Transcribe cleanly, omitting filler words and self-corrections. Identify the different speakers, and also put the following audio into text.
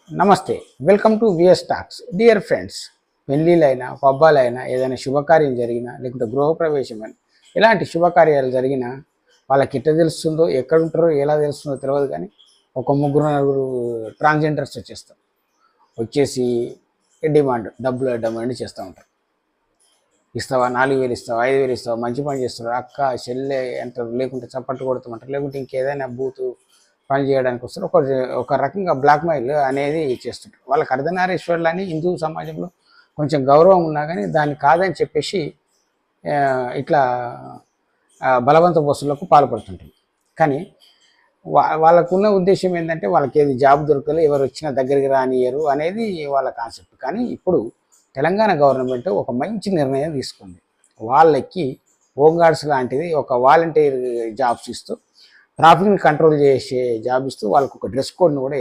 Speaker 1: నమస్తే, welcome to VS talks. Dear friends, పెళ్ళిళ్ళైనా పబ్బాలైనా ఏదైనా శుభకార్యం జరిగినా లేకుంటే గృహప్రవేశమైనా ఇలాంటి శుభకార్యాలు జరిగినా వాళ్ళకి ఎట్లా తెలుస్తుందో, ఎక్కడ ఉంటారో ఎలా తెలుస్తుందో తెలియదు. కానీ ఒక ముగ్గురు నలుగురు ట్రాన్స్జెండర్స్ వచ్చేస్తారు. వచ్చేసి డబ్బులు డిమాండ్ చేస్తూ ఉంటారు. ఇస్తావా, 4,000 ఇస్తావా, 5,000 ఇస్తావా, మంచి పని చేస్తారు, అక్క చెల్లె అంటారు, లేకుంటే చప్పట్టు కొడతామంటారు, లేకుంటే ఇంకేదైనా బూతు పని చేయడానికి వస్తారు. ఒక రకంగా బ్లాక్మెయిల్ అనేది చేస్తుంటారు. వాళ్ళకి అర్ధనారీశ్వర్లు అని హిందూ సమాజంలో కొంచెం గౌరవం ఉన్నా కానీ దాన్ని కాదని చెప్పేసి ఇట్లా బలవంత బస్సులకు పాల్పడుతుంటారు. కానీ వాళ్ళకున్న ఉద్దేశం ఏంటంటే వాళ్ళకి ఏది జాబ్ దొరకదు, ఎవరు వచ్చినా దగ్గరికి రానియరు అనేది వాళ్ళ కాన్సెప్ట్. కానీ ఇప్పుడు తెలంగాణ గవర్నమెంట్ ఒక మంచి నిర్ణయం తీసుకుంది. వాళ్ళకి హోంగార్డ్స్ లాంటిది ఒక వాలంటీర్ జాబ్స్ ఇస్తూ ట్రాఫిక్ని కంట్రోల్ చేసే జాబ్ ఇస్తూ వాళ్ళకు ఒక డ్రెస్ కోడ్ని కూడా